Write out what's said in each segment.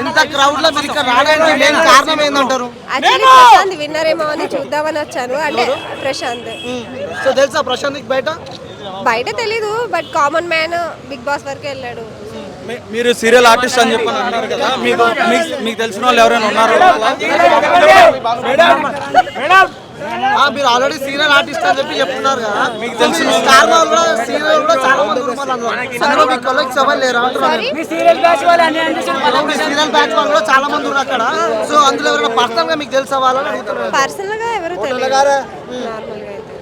ఇంత క్రౌడ్ లో మీరు ఇక్కడ రావడానికి మెయిన్ కారణం ఏందంటారు? ప్రశాంత్ విన్నర్ ఏమో అని చూద్దామని వచ్చాను. అంటే ప్రశాంత్. సో తెలుసా ప్రశాంత్ బయట తెలీదు, but common man Bigg Boss వరకు వెళ్ళాడు. మీరు సీరియల్ ఆర్టిస్ట్ అని చెప్పని అన్నారు కదా, మీకు తెలిసిన వాళ్ళు ఎవరైనా ఉన్నారు? మీరు ఆల్రెడీ సీరియల్ ఆర్టిస్ట్ అని చెప్పి చెప్తున్నారు కదా, మీకు తెలిసిన స్టార్ వాళ్ళు కూడా సీరియల్ కూడా చాలా మంది ఉన్నారు. మీ కొలీగ్స్ ఎవరు లేరు అంటున్నారు. సీరియల్ బ్యాచ్ వాళ్ళు కూడా చాలా మంది ఉన్నారు అక్కడ. సో అందులో ఎవరైనా పర్సనల్ గా మీకు తెలిసే వాళ్ళని అడుగుతున్నారు. పర్సనల్ గా ఎవరు తెలియదు.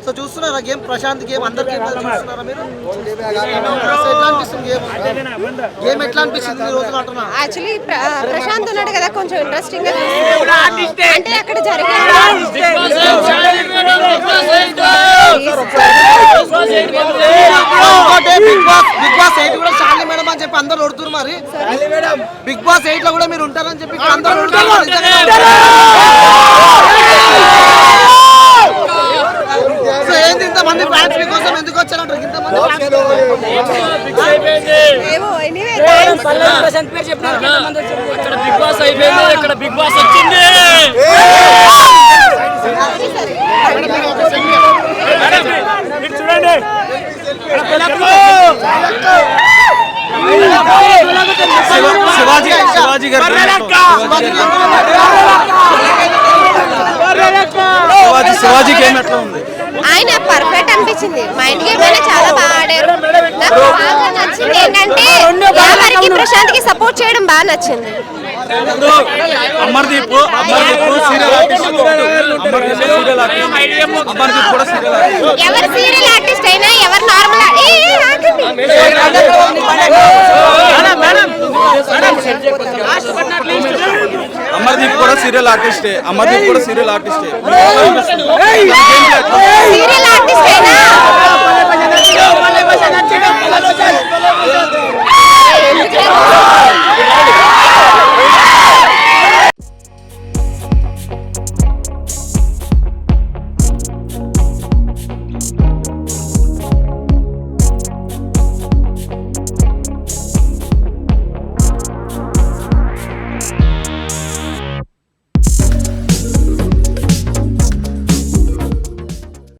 సో చూస్తున్నారా గేమ్? ప్రశాంత్ గేమ్ అందరికీ చూస్తున్నారా మీరు? ఎట్లా అనిపిస్తుంది గేమ్ ఎట్లా అనిపిస్తుంది ఈ రోజు అంటున్నా? యాక్చువల్లీ ప్రశాంత్ ఉన్నాడు కదా, కొంచెం ఇంట్రెస్టింగ్ గా అంటే అక్కడ జరిగే బిగ్ బాస్ 8 కూడా శాలిని మేడం అని చెప్పి అందరు కొడుతున్నారు. మరి బిగ్ బాస్ 8 లో కూడా మీరు ఉంటారని చెప్పి అందరు సో ఏంది ఇంతమంది ఫ్యాన్స్ మీకోసం ఎందుకు వచ్చారంటారు? ఇంతమంది ఇక్కడ బిగ్ బాస్ అయిపోయింది, ఇక్కడ బిగ్ బాస్ వచ్చింది. చూడండి శివాజీ గారు శివాజీ గేమ్ ఎట్లా ఉంది? ఆయన పర్ఫెక్ట్ అనిపించింది. మైండ్ గేమ్ అయినా చాలా బాగా ఆడారు. నాకు బాగా నచ్చింది ఏంటంటే ఎవరికి ప్రశాంత్ కి సపోర్ట్ చేయడం బాగా నచ్చింది. అమర్దీప్ సీరియల్ ఆర్టిస్ట్, ఎవరు సీరియల్ ఆర్టిస్ట్ అయినా ఎవరు నార్మల్ అమర్దీప్ కూడా సీరియల్ ఆర్టిస్టే.